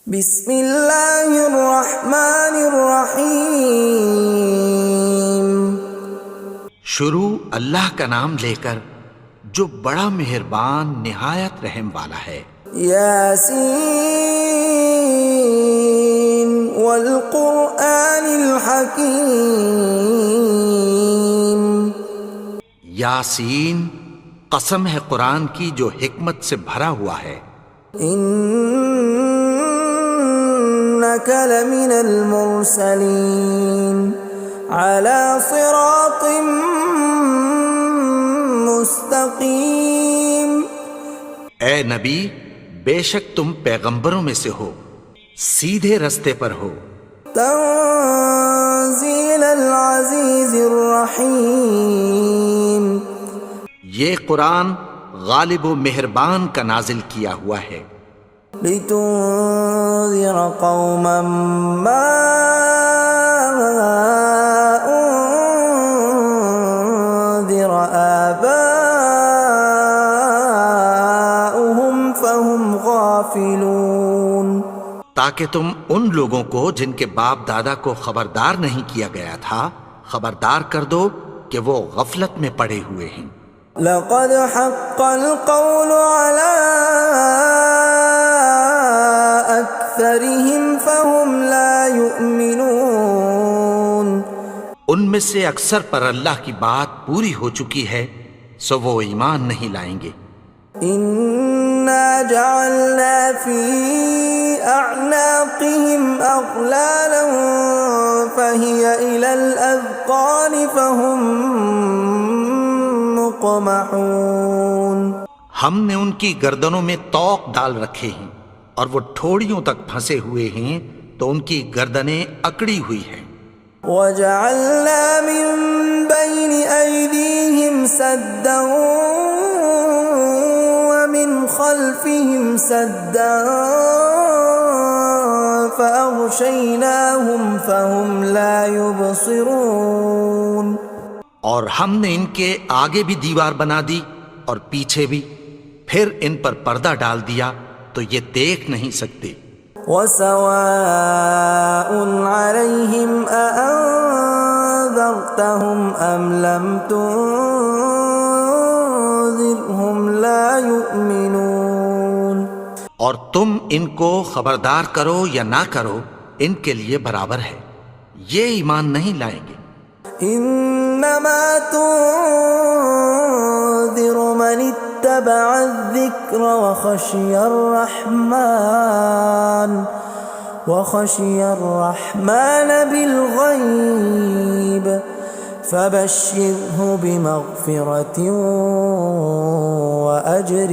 بسم اللہ الرحمن الرحیم۔ شروع اللہ کا نام لے کر جو بڑا مہربان نہایت رحم والا ہے۔ یاسین والقرآن الحکیم۔ یاسین، قسم ہے قرآن کی جو حکمت سے بھرا ہوا ہے۔ انک لمن المرسلین علی صراط مستقیم۔ اے نبی، بے شک تم پیغمبروں میں سے ہو، سیدھے رستے پر ہو۔ تنزیل العزیز الرحیم۔ یہ قرآن غالب و مہربان کا نازل کیا ہوا ہے۔ لتنذر قوما ما انذر آباؤهم فهم غافلون۔ تاکہ تم ان لوگوں کو جن کے باپ دادا کو خبردار نہیں کیا گیا تھا خبردار کر دو کہ وہ غفلت میں پڑے ہوئے ہیں۔ لقد حق القول على أكثرهم فهم لا يؤمنون۔ ان میں سے اکثر پر اللہ کی بات پوری ہو چکی ہے سو وہ ایمان نہیں لائیں گے۔ إنا جعلنا في أعناقهم أغلالا فهي إلى الأذقان فهم مقمحون۔ ہم نے ان کی گردنوں میں طوق ڈال رکھے ہیں اور وہ ٹھوڑیوں تک پھنسے ہوئے ہیں تو ان کی گردنیں اکڑی ہوئی ہیں۔ وَجَعَلْنَا مِن بَيْنِ أَيْدِيهِمْ سَدًّا وَمِنْ خَلْفِهِمْ سَدًّا فَأَغْشَيْنَاهُمْ فَهُمْ لَا يُبْصِرُونَ۔ اور ہم نے ان کے آگے بھی دیوار بنا دی اور پیچھے بھی، پھر ان پر پردہ ڈال دیا تو یہ دیکھ نہیں سکتے۔ وَسَوَاءٌ عَلَيْهِمْ أَأَنذَرْتَهُمْ أَمْ لَمْ تُنذِرْهُمْ لَا يُؤْمِنُونَ۔ اور تم ان کو خبردار کرو یا نہ کرو ان کے لیے برابر ہے، یہ ایمان نہیں لائیں گے۔ انما تنذر من اتبع الذکر وخشی الرحمن بالغیب فبشرہ بمغفرۃ واجر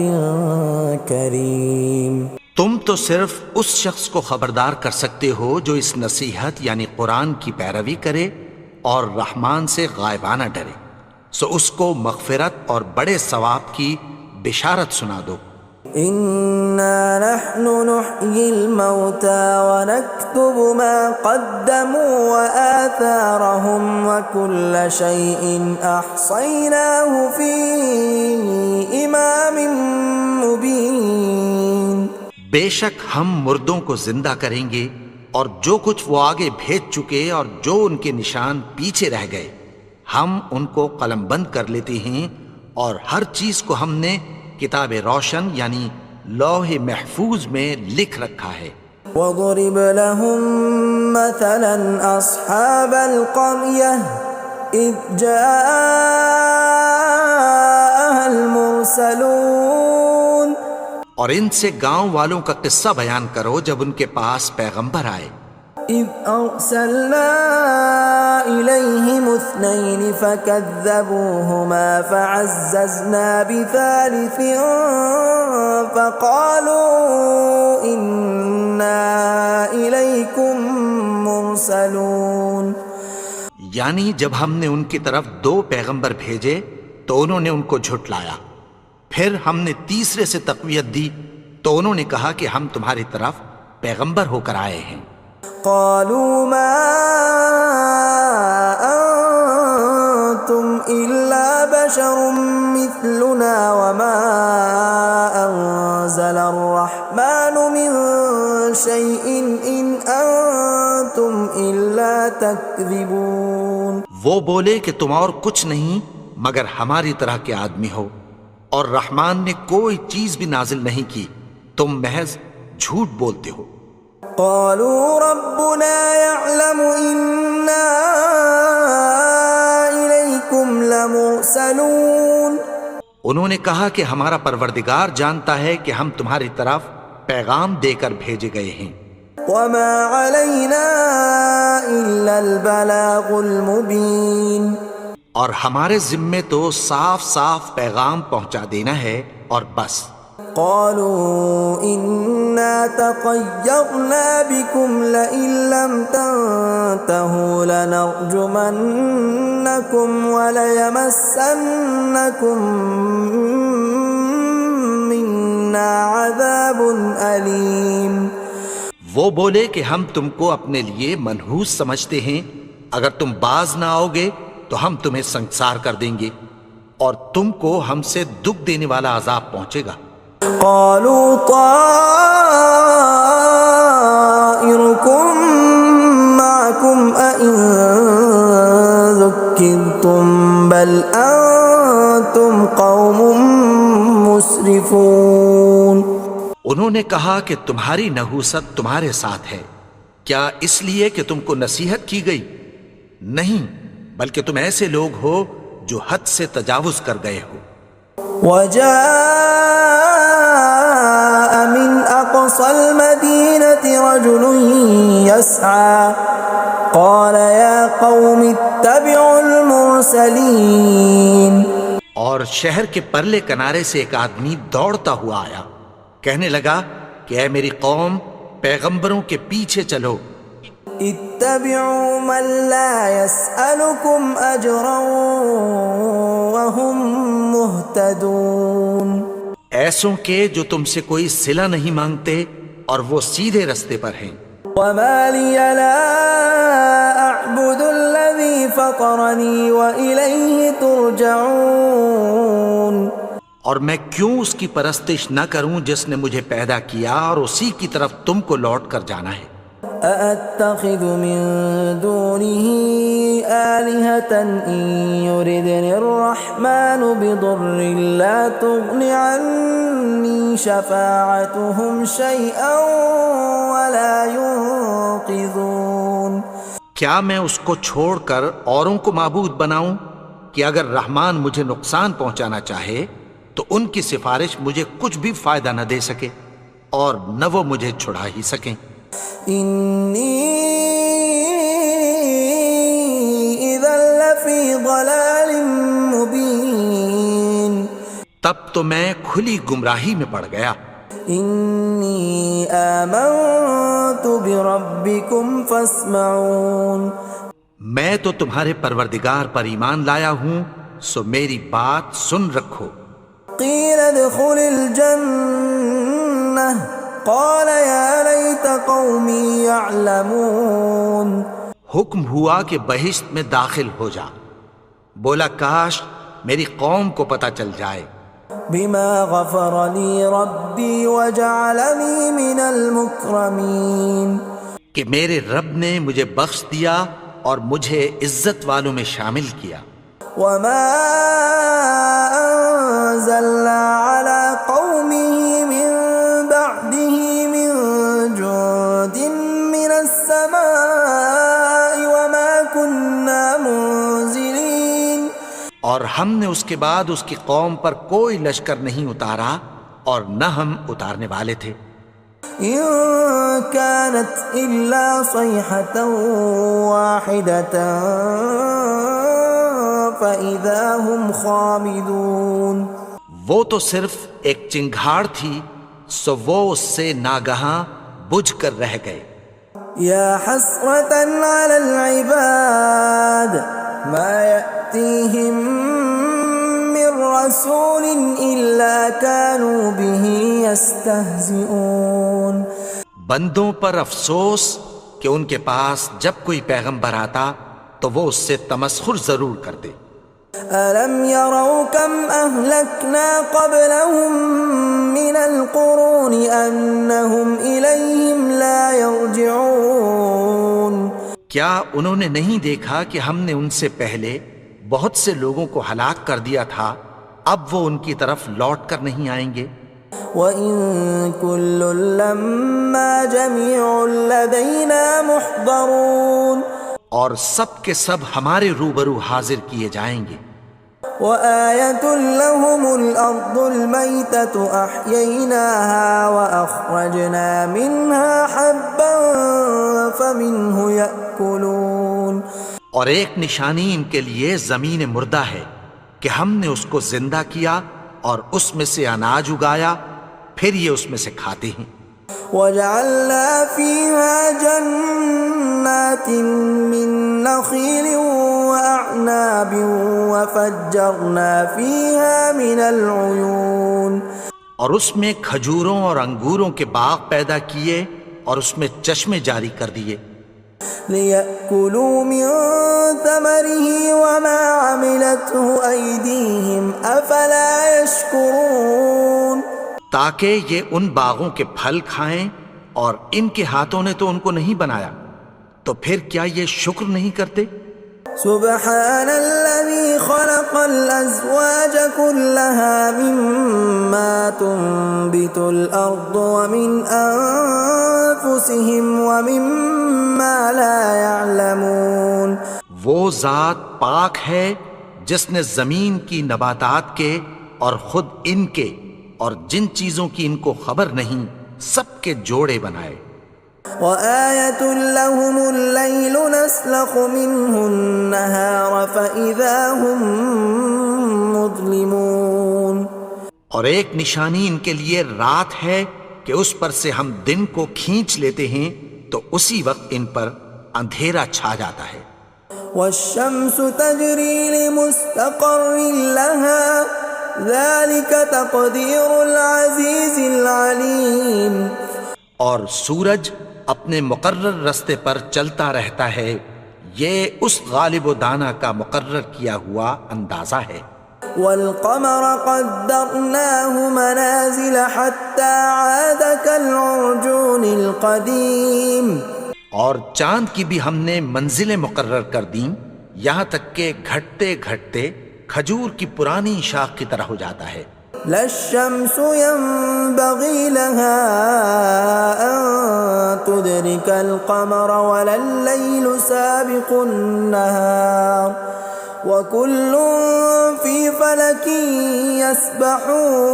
کریم۔ تم تو صرف اس شخص کو خبردار کر سکتے ہو جو اس نصیحت یعنی قرآن کی پیروی کرے اور رحمان سے غائبانہ ڈرے، سو اس کو مغفرت اور بڑے ثواب کی بشارت سنا دو۔ اِنَّا نَحْنُ نُحْيِي الْمَوْتَى وَنَكْتُبُ مَا قَدَّمُوا وَآثَارَهُمْ وَكُلَّ شَيْءٍ أَحْصَيْنَاهُ فِي إِمَامٍ مُبِينٍ۔ بے شک ہم مردوں کو زندہ کریں گے اور جو کچھ وہ آگے بھیج چکے اور جو ان کے نشان پیچھے رہ گئے ہم ان کو قلم بند کر لیتے ہیں، اور ہر چیز کو ہم نے کتاب روشن یعنی لوح محفوظ میں لکھ رکھا ہے۔ وَضُرِبْ لَهُم مَّثَلًا أَصْحَابَ الْقَرْيَةِ إِذْ جَاءَهَا الْمُرْسَلُونَ۔ اور ان سے گاؤں والوں کا قصہ بیان کرو جب ان کے پاس پیغمبر آئے۔ إِذْ أَرْسَلْنَا إِلَيْهِمُ اثْنَيْنِ فَكَذَّبُوهُمَا فَعَزَّزْنَا بِثَالِثٍ فَقَالُوا إِنَّا إِلَيْكُمْ مُرْسَلُونَ۔ یعنی جب ہم نے ان کی طرف دو پیغمبر بھیجے تو انہوں نے ان کو جھٹلایا، پھر ہم نے تیسرے سے تقویت دی تو انہوں نے کہا کہ ہم تمہاری طرف پیغمبر ہو کر آئے ہیں۔ قالوا ما انتم الا بشر مثلنا وما انزل الرحمن من شيء إن أنتم إلا تكذبون. وہ بولے کہ تم اور کچھ نہیں مگر ہماری طرح کے آدمی ہو، اور رحمان نے کوئی چیز بھی نازل نہیں کی، تم محض جھوٹ بولتے ہو. قالوا ربنا يعلم إنا إليكم لمرسلون. انہوں نے کہا کہ ہمارا پروردگار جانتا ہے کہ ہم تمہاری طرف پیغام دے کر بھیجے گئے ہیں. وما علينا إلا البلاغ المبين. اور ہمارے ذمے تو صاف صاف پیغام پہنچا دینا ہے اور بس. قالوا إنا تطيرنا بكم لئن لم تنتهوا لنرجمنكم وليمسنكم منا عذاب أليم. وہ بولے کہ ہم تم کو اپنے لیے منحوس سمجھتے ہیں، اگر تم باز نہ آؤ گے تو ہم تمہیں سنسار کر دیں گے اور تم کو ہم سے دکھ دینے والا عذاب پہنچے گا. قالوا طائركم معكم أئن ذكرتم بل أنتم قوم مسرفون. انہوں نے کہا کہ تمہاری نحوست تمہارے ساتھ ہے، کیا اس لیے کہ تم کو نصیحت کی گئی؟ نہیں، بلکہ تم ایسے لوگ ہو جو حد سے تجاوز کر گئے ہو. وجاء من أقصى المدينة رجل يسعى قال يا قوم اتبعوا المرسلين. اور شہر کے پرلے کنارے سے ایک آدمی دوڑتا ہوا آیا، کہنے لگا کہ اے میری قوم، پیغمبروں کے پیچھے چلو. اتبعوا من لا يسألكم أجرا وهم مهتدون. ایسوں کے جو تم سے کوئی صلہ نہیں مانگتے اور وہ سیدھے رستے پر ہیں. وما لي لا أعبد الذي فطرني وإليه ترجعون. اور میں کیوں اس کی پرستش نہ کروں جس نے مجھے پیدا کیا اور اسی کی طرف تم کو لوٹ کر جانا ہے. أأتخذ من دونه آلهة إن يردني الرحمن بضر لا تغن عني شفاعتهم شيئا ولا ينقذون. کیا میں اس کو چھوڑ کر اوروں کو معبود بناؤں کہ اگر رحمان مجھے نقصان پہنچانا چاہے تو ان کی سفارش مجھے کچھ بھی فائدہ نہ دے سکے اور نہ وہ مجھے چھڑا ہی سکیں. إني إذا لفي ضلال مبين. تب تو میں کھلی گمراہی میں پڑ گیا. إني آمنت بربكم فاسمعون. میں تو تمہارے پروردگار پر ایمان لایا ہوں، سو میری بات سن رکھو. قيل ادخل الجنة قال يا ليت قومي يعلمون. حکم ہوا کہ بہشت میں داخل ہو جا. بولا کاش میری قوم کو پتہ چل جائے. بما غفر لي ربي وجعلني من المكرمين. کہ میرے رب نے مجھے بخش دیا اور مجھے عزت والوں میں شامل کیا. وما أنزلنا على قومه من بعده من جند من السماء وما كنا منزلين. اور ہم نے اس کے بعد اس کی قوم پر کوئی لشکر نہیں اتارا اور نہ ہم اتارنے والے تھے. إن كانت إلا صيحة واحدة فإذا هم خامدون. وہ تو صرف ایک چنگھاڑ تھی، سو وہ اس سے ناگہاں بجھ کر رہ گئے. يا حسرة على العباد ما يأتيهم من رسول إلا كانوا به يستهزئون. بندوں پر افسوس کہ ان کے پاس جب کوئی پیغمبر آتا تو وہ اس سے تمسخر ضرور کرتے. ألم يروا كم أهلكنا قبلهم من القرون أنهم إليهم لا يرجعون کیا انہوں نے نہیں دیکھا کہ ہم نے ان سے پہلے بہت سے لوگوں کو ہلاک کر دیا تھا، اب وہ ان کی طرف لوٹ کر نہیں آئیں گے؟ وَإِن كُلٌّ لَّمَّا جَمِيعٌ لَّدَيْنَا مُحْضَرُونَ اور سب کے سب ہمارے روبرو حاضر کیے جائیں گے۔ وَآيَةٌ لَّهُمُ الْأَرْضُ الْمَيْتَةُ أَحْيَيْنَاهَا وَأَخْرَجْنَا مِنْهَا حَبًّا فَمِنْهُ يَأْكُلُونَ اور ایک نشانی ان کے لیے زمین مردہ ہے کہ ہم نے اس کو زندہ کیا اور اس میں سے اناج اگایا، پھر یہ اس میں سے کھاتے ہیں۔ وَجَعَلْنَا فِيهَا جَنَّاتٍ مِّن نَّخِيلٍ وَأَعْنَابٍ وَفَجَّرْنَا فِيهَا مِنَ الْعُيُونِ اور اس میں کھجوروں اور انگوروں کے باغ پیدا کیے اور اس میں چشمے جاری کر دیے، لِيَأْكُلُوا مِن ثَمَرِهِ وَمَا عَمِلَتْهُ أَيْدِيهِمْ أَفَلَا يَشْكُرُونَ تاکہ یہ ان باغوں کے پھل کھائیں، اور ان کے ہاتھوں نے تو ان کو نہیں بنایا، تو پھر کیا یہ شکر نہیں کرتے؟ سبحان الذي خلق الأزواج كلها مما تنبت الأرض ومن أنفسهم ومما لا يعلمون وہ ذات پاک ہے جس نے زمین کی نباتات کے اور خود ان کے اور جن چیزوں کی ان کو خبر نہیں سب کے جوڑے بنائے۔ وَآيَةٌ لَّهُمُ اللَّيْلُ نَسْلَخُ مِنْهُ النَّهَارَ فَإِذَا هُم مُظْلِمُونَ اور ایک نشانی ان کے لیے رات ہے کہ اس پر سے ہم دن کو کھینچ لیتے ہیں تو اسی وقت ان پر اندھیرا چھا جاتا ہے۔ وَالشَّمْسُ تَجْرِي لِمُسْتَقَرٍّ لَّهَا ذَلِكَ تَقْدِيرُ الْعَزِيزِ الْعَلِيمِ اور سورج اپنے مقرر رستے پر چلتا رہتا ہے، یہ اس غالب و دانا کا مقرر کیا ہوا اندازہ ہے۔ وَالْقَمَرَ قَدَّرْنَاهُ مَنَازِلَ حَتَّى عَادَ كَالْعُرْجُونِ الْقَدِيمِ اور چاند کی بھی ہم نے منزلیں مقرر کر دیں، یہاں تک کہ گھٹتے گھٹتے کھجور کی پرانی شاخ کی طرح ہو جاتا ہے۔ لا الشمس ينبغي لها أن تدرك القمر ولا الليل سابق النهار وكل في فلك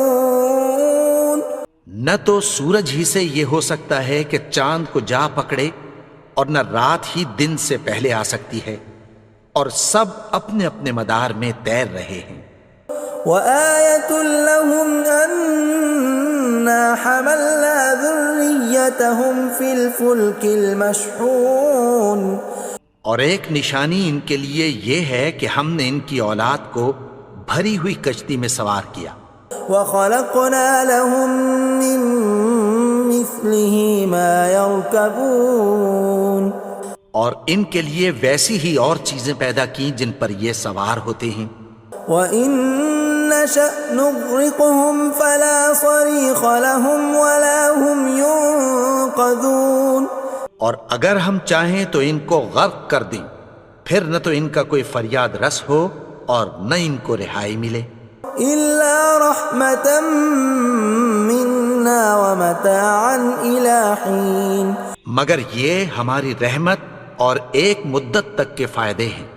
يسبحون نہ تو سورج ہی سے یہ ہو سکتا ہے کہ چاند کو جا پکڑے، اور نہ رات ہی دن سے پہلے آ سکتی ہے، اور سب اپنے اپنے مدار میں تیر رہے ہیں۔ وَآيَةٌ لَّهُمْ أَنَّا حَمَلْنَا ذُرِّيَّتَهُمْ فِي الْفُلْكِ الْمَشْحُونِ اور ایک نشانی ان کے لیے یہ ہے کہ ہم نے ان کی اولاد کو بھری ہوئی کشتی میں سوار کیا۔ وَخَلَقْنَا لَهُم مِّن مِّثْلِهِ مَا يَرْكَبُونَ اور ان کے لیے ویسی ہی اور چیزیں پیدا کی جن پر یہ سوار ہوتے ہیں۔ وَإِن نَّشَأْ نُغْرِقْهُمْ فَلَا صَرِيخَ لَهُمْ وَلَا هُمْ يُنقَذُونَ اور اگر ہم چاہیں تو ان کو غرق کر دیں، پھر نہ تو ان کا کوئی فریاد رس ہو اور نہ ان کو رہائی ملے۔ إِلَّا رَحْمَةً مِّنَّا وَمَتَاعًا إِلَىٰ حِينٍ مگر یہ ہماری رحمت اور ایک مدت تک کے فائدے ہیں۔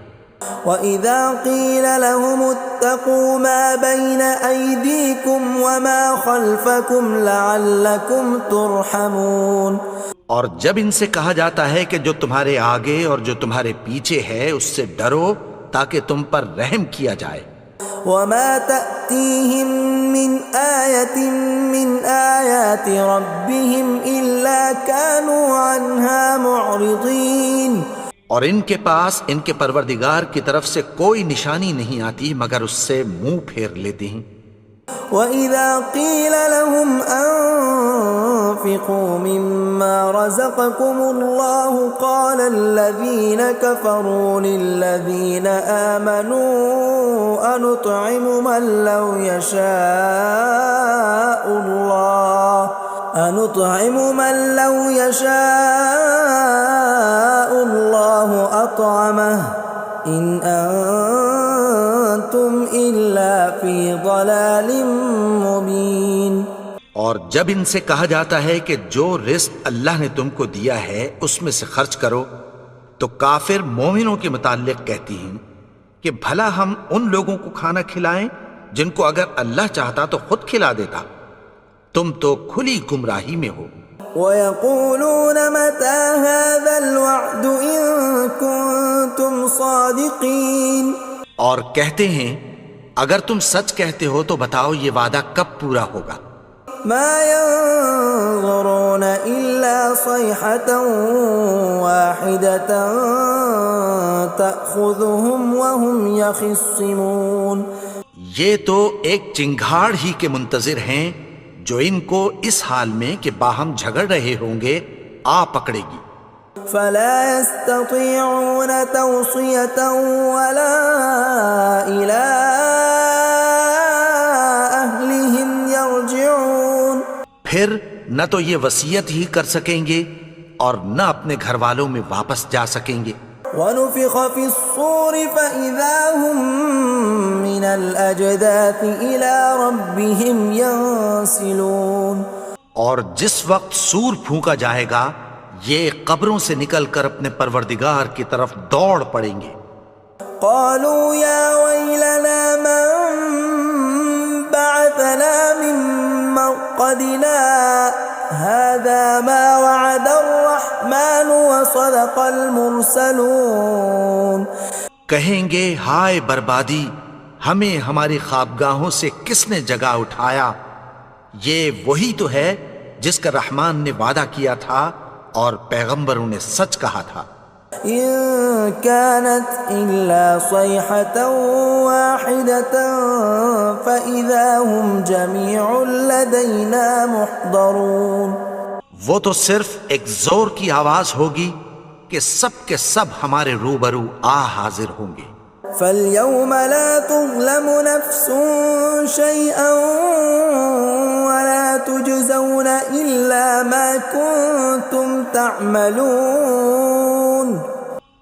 وَإِذَا قِيلَ لَهُمُ اتَّقُوا مَا بَيْنَ أَيْدِيكُمْ وَمَا خَلْفَكُمْ لَعَلَّكُمْ تُرْحَمُونَ اور جب ان سے کہا جاتا ہے کہ جو تمہارے آگے اور جو تمہارے پیچھے ہے اس سے ڈرو تاکہ تم پر رحم کیا جائے۔ وَمَا تَأْتِيهِم مِّنْ آيَةٍ مِّنْ آيَاتِ رَبِّهِمْ إِلَّا كَانُوا عَنْهَا مُعْرِضِينَ اور ان کے پاس ان کے پروردگار کی طرف سے کوئی نشانی نہیں آتی مگر اس سے منہ پھیر لیتے ہیں۔ وَإِذَا قِيلَ لَهُمْ وأنفقوا مما رزقكم الله قال الذين كفروا للذين آمنوا أنطعم من لو يشاء الله أطعمه إن أنتم إلا في ضلال مبين۔ اور جب ان سے کہا جاتا ہے کہ جو رزق اللہ نے تم کو دیا ہے اس میں سے خرچ کرو، تو کافر مومنوں کے متعلق کہتی ہیں کہ بھلا ہم ان لوگوں کو کھانا کھلائیں جن کو اگر اللہ چاہتا تو خود کھلا دیتا، تم تو کھلی گمراہی میں ہو۔ وَيَقُولُونَ مَتَى هَذَا الْوَعْدُ إِن كُنتُمْ صَادِقِينَ، اور کہتے ہیں اگر تم سچ کہتے ہو تو بتاؤ یہ وعدہ کب پورا ہوگا۔ مَا يَنظُرُونَ إِلَّا صَيْحَةً وَاحِدَةً تَأْخُذُهُمْ وَهُمْ يَخِصِّمُونَ، یہ تو ایک چنگھاڑ ہی کے منتظر ہیں جو ان کو اس حال میں کہ باہم جھگڑ رہے ہوں گے آ پکڑے گی۔ فَلَا يَسْتَطِيعُونَ تَوْصِيَةً وَلَا إِلَىٰ أَهْلِهِمْ يَرْجِعُونَ، پھر نہ تو یہ وصیت ہی کر سکیں گے اور نہ اپنے گھر والوں میں واپس جا سکیں گے۔ وَنُفِخَ فِي الصُّورِ فَإِذَا هُم مِّنَ الْأَجْدَاثِ إِلَىٰ رَبِّهِمْ يَنسِلُونَ، اور جس وقت سور پھونکا جائے گا یہ قبروں سے نکل کر اپنے پروردگار کی طرف دوڑ پڑیں گے۔ قَالُوا يَا وَيْلَنَا مَن بَعَثَنَا مِن مَّرْقَدِنَا هَٰذَا مَا وَعَدَ الرَّحْمَٰنُ وَصَدَقَ الْمُرْسَلُونَ، کہیں گے ہائے بربادی، ہمیں ہماری خوابگاہوں سے کس نے جگا اٹھایا، یہ وہی تو ہے جس کا رحمان نے وعدہ کیا تھا اور پیغمبروں نے سچ کہا تھا۔ إِن كَانَتْ إِلَّا صَيْحَةً وَاحِدَةً فَإِذَا هُمْ جَمِيعٌ لَدَيْنَا مُحْضَرُونَ، وہ تو صرف ایک زور کی آواز ہوگی کہ سب کے سب ہمارے روبرو آ حاضر ہوں گے۔ فَالْيَوْمَ لَا تُظْلَمُ نَفْسٌ شَيْئًا وَلَا تُجْزَوْنَ إِلَّا مَا كُنتُمْ تَعْمَلُونَ،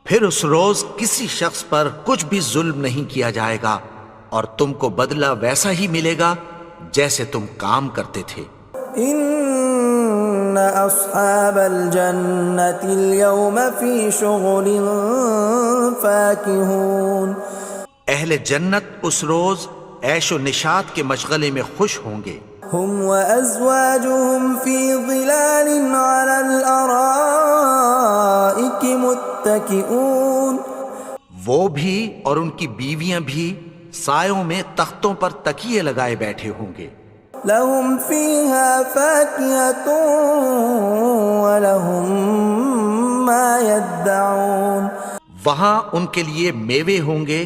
پھر اس روز کسی شخص پر کچھ بھی ظلم نہیں کیا جائے گا اور تم کو بدلہ ویسا ہی ملے گا جیسے تم کام کرتے تھے۔ إِنَّ أَصْحَابَ الْجَنَّةِ الْيَوْمَ فِي شُغُلٍ فَاكِهُونَ، اہل جنت اس روز عیش و نشاط کے مشغلے میں خوش ہوں گے۔ هُمْ وَأَزْوَاجُهُمْ فِي ظِلَالٍ عَلَى الْأَرَائِكِ مُتَّكِئُونَ، وہ بھی اور ان کی بیویاں بھی سایوں میں تختوں پر تکیے لگائے بیٹھے ہوں گے۔ لَهُمْ فِيهَا فَاكِهَةٌ وَلَهُمْ مَا يَدَّعُونَ، وہاں ان کے لیے میوے ہوں گے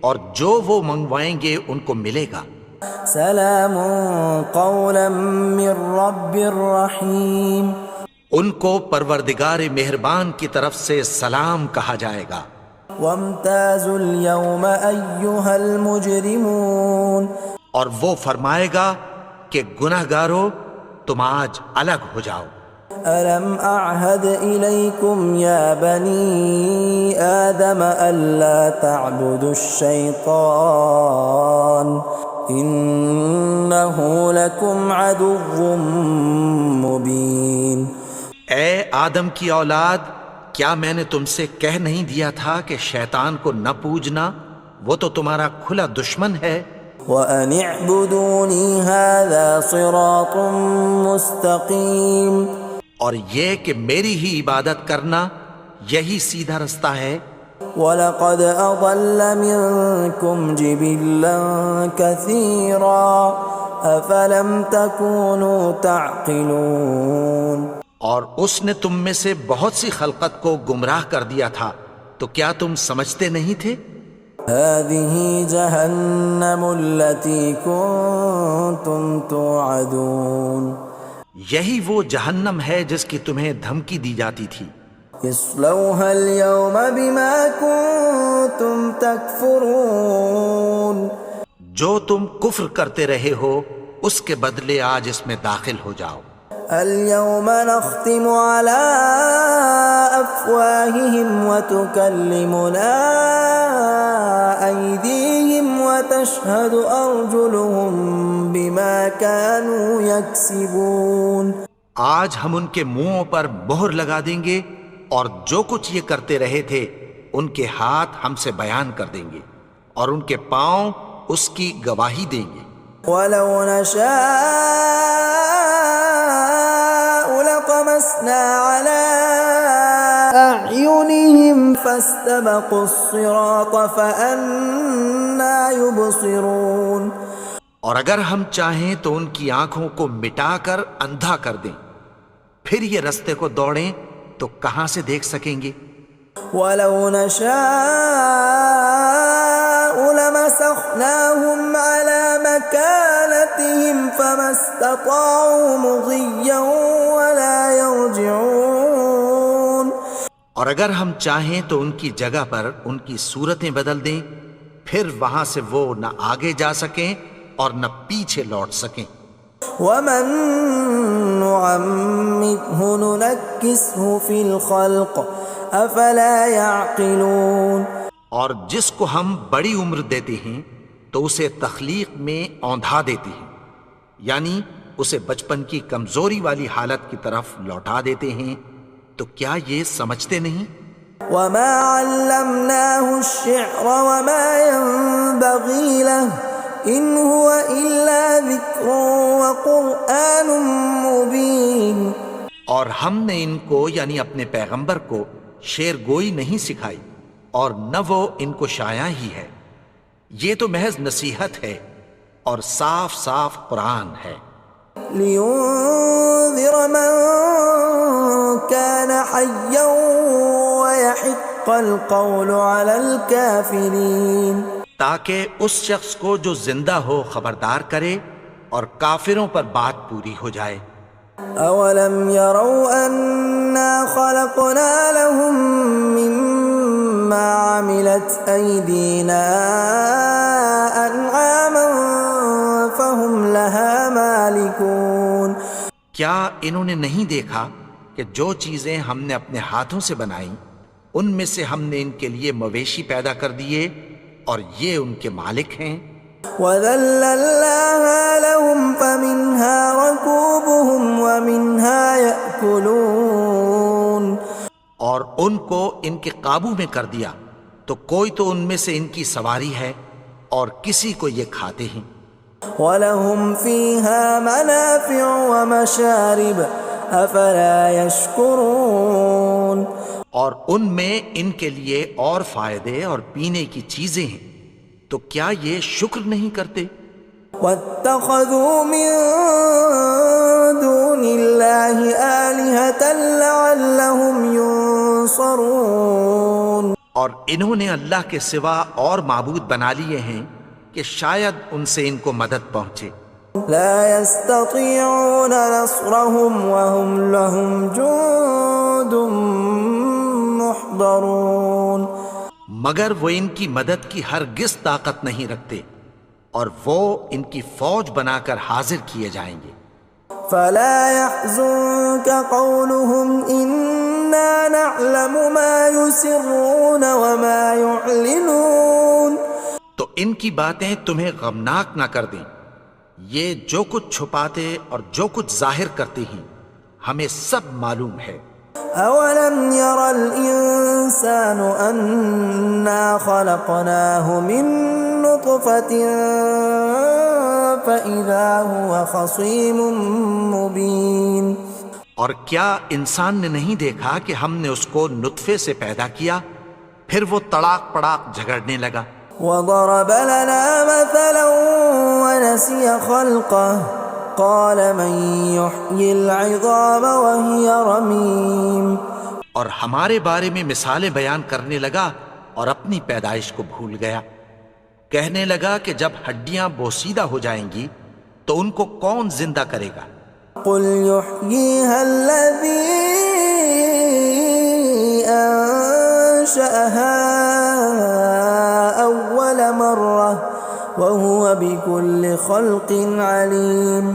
اور جو وہ منگوائیں گے ان کو ملے گا۔ سلام قولا من رب رحیم، ان کو پروردگار مہربان کی طرف سے سلام کہا جائے گا۔ وامتازوا اليوم ایھا المجرمون، اور وہ فرمائے گا کہ گنہگارو تم آج الگ ہو جاؤ۔ ألم أعهد إليكم يا بني آدم ألا تعبدوا الشيطان إنه لكم عدو مبين۔ اے آدم کی اولاد، کیا میں نے تم سے کہہ نہیں دیا تھا کہ شیطان کو نہ پوجنا، وہ تو تمہارا کھلا دشمن ہے۔ وَأَنِ اعْبُدُونِي هَذَا صِرَاطٌ مُسْتَقِيمٌ، اور یہ کہ میری ہی عبادت کرنا یہی سیدھا رستہ ہے۔ وَلَقَدْ أَضَلَّ مِنْكُمْ جِبِلًّا كَثِيرًا أَفَلَمْ تَكُونُوا تَعْقِلُونَ، اور اس نے تم میں سے بہت سی خلقت کو گمراہ کر دیا تھا، تو کیا تم سمجھتے نہیں تھے؟ هَذِهِ جَهَنَّمُ الَّتِي كُنْتُمْ تُوعَدُونَ، یہی وہ جہنم ہے جس کی تمہیں دھمکی دی جاتی تھی. اصلوها اليوم بما كنتم تكفرون. جو تم کفر کرتے رہے ہو اس کے بدلے آج اس میں داخل ہو جاؤ. اليوم نختم على أفواههم وتكلمنا أيديهم وتشهد أرجلهم بما كانوا يكسبون. آج ہم ان کے منہوں پر مہر لگا دیں گے اور جو کچھ یہ کرتے رہے تھے ان کے ہاتھ ہم سے بیان کر دیں گے اور ان کے پاؤں اس کی گواہی دیں گے. ولو نشاء لطمسنا على أعينهم فاستبقوا الصراط فأنى يبصرون. اور اگر ہم چاہیں تو ان کی آنکھوں کو مٹا کر اندھا کر دیں، پھر یہ رستے کو دوڑیں تو کہاں سے دیکھ سکیں گے. ولو نشاء لمسخناهم على مكانتهم فما استطاعوا مضيا ولا يرجعون. اور اگر ہم چاہیں تو ان کی جگہ پر ان کی صورتیں بدل دیں، پھر وہاں سے وہ نہ آگے جا سکیں اور نہ پیچھے لوٹ سکیں. ومن نعمره ننكسه في الخلق افلا يعقلون. اور جس کو ہم بڑی عمر دیتے ہیں تو اسے تخلیق میں اوندھا دیتے ہیں، یعنی اسے بچپن کی کمزوری والی حالت کی طرف لوٹا دیتے ہیں. تو کیا یہ سمجھتے نہیں؟ وما علمناه الشعر وما ينبغي له ان هو الا ذکر وقرآن مبین. اور ہم نے ان کو یعنی اپنے پیغمبر کو شعر گوئی نہیں سکھائی اور نہ وہ ان کو شایع ہی ہے، یہ تو محض نصیحت ہے اور صاف صاف قرآن ہے. لينذر من كان حيا ويحق القول على الكافرين. تاکہ اس شخص کو جو زندہ ہو خبردار کرے اور کافروں پر بات پوری ہو جائے. اولم يروا انا خلقنا لهم مما عملت ايدينا انعاما فهم لها مالكون. کیا انہوں نے نہیں دیکھا کہ جو چیزیں ہم نے اپنے ہاتھوں سے بنائیں ان میں سے ہم نے ان کے لیے مویشی پیدا کر دیے اور یہ ان کے مالک ہیں. وَذَلَّلْنَاهَا لَهُمْ فَمِنْهَا رَكُوبُهُمْ وَمِنْهَا يَأْكُلُونَ. اور ان کو ان کے قابو میں کر دیا تو کوئی تو ان میں سے ان کی سواری ہے اور کسی کو یہ کھاتے ہیں. وَلَهُمْ فِيهَا مَنَافِعُ وَمَشَارِبُ أَفَلَا يَشْكُرُونَ. اور ان میں ان کے لیے اور فائدے اور پینے کی چیزیں ہیں، تو کیا یہ شکر نہیں کرتے؟ وَاتَّخَذُوا مِن دُونِ اللَّهِ آلِهَةً لَعَلَّهُمْ يُنصَرُونَ. اور انہوں نے اللہ کے سوا اور معبود بنا لیے ہیں کہ شاید ان سے ان کو مدد پہنچے. لا يستطيعون نصرهم وهم لهم جند محضرون. مگر وہ ان کی مدد کی ہرگز طاقت نہیں رکھتے اور وہ ان کی فوج بنا کر حاضر کیے جائیں گے. فلا يحزنك قولهم إنا نعلم ما يسرون وما يعلنون. تو ان کی باتیں تمہیں غمناک نہ کر دیں، یہ جو کچھ چھپاتے اور جو کچھ ظاہر کرتے ہیں ہمیں سب معلوم ہے. أولم ير الإنسان أنا خلقناه من نطفة فإذا هو خصيم مبين. اور کیا انسان نے نہیں دیکھا کہ ہم نے اس کو نطفے سے پیدا کیا پھر وہ تڑاک پڑاک جھگڑنے لگا. وضرب لنا مثلا ونسي خلقه قال من يحيي العظام وهي رميم. اور ہمارے بارے میں مثالیں بیان کرنے لگا اور اپنی پیدائش کو بھول گیا. کہنے لگا کہ جب ہڈیاں بوسیدہ ہو جائیں گی تو ان کو کون زندہ کرے گا قل يحييها الذي أنشأها أول مرة وهو بكل خلق عليم۔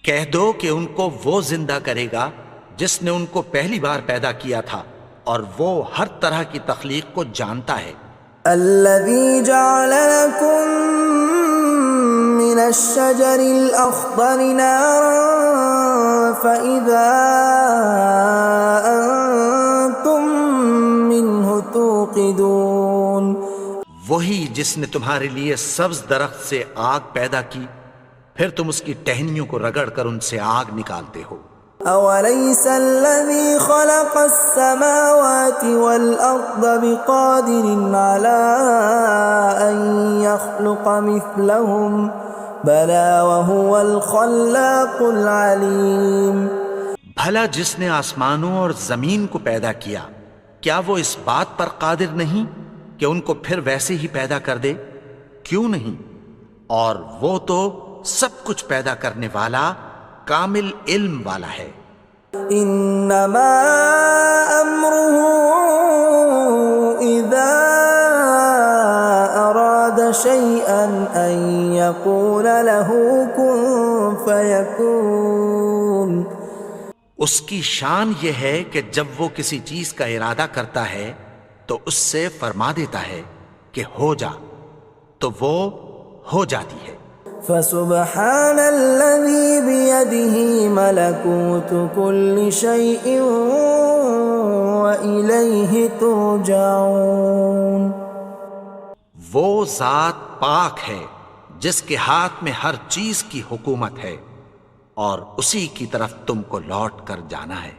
کہہ دو کہ ان کو وہ زندہ کرے گا جس نے ان کو پہلی بار پیدا کیا تھا، اور وہ ہر طرح کی تخلیق کو جانتا ہے۔ الذي جعل لكم من الشجر الأخضر نارا فإذا أنتم منه توقدون، وہی جس نے تمہارے لیے سبز درخت سے آگ پیدا کی، پھر تم اس کی ٹہنیوں کو رگڑ کر ان سے آگ نکالتے ہو۔ أوليس الذي خلق السماوات والأرض بقادر على أن يخلق مثلهم بلى وهو الخلاق العليم۔ بھلا جس نے آسمانوں اور زمین کو پیدا کیا، کیا وہ اس بات پر قادر نہیں کہ ان کو پھر ویسے ہی پیدا کر دے؟ کیوں نہیں؟ اور وہ تو سب کچھ پیدا کرنے والا، کامل علم والا ہے۔ انما امره اذا اراد شيئا ان يقول له كن فيكون۔ اس کی شان یہ ہے کہ جب وہ کسی چیز کا ارادہ کرتا ہے تو اس سے فرما دیتا ہے کہ ہو جا، تو وہ ہو جاتی ہے۔ فسبحان الذي بيده ملكوت كل شيء وإليه ترجعون۔ وہ ذات پاک ہے جس کے ہاتھ میں ہر چیز کی حکومت ہے، اور اسی کی طرف تم کو لوٹ کر جانا ہے۔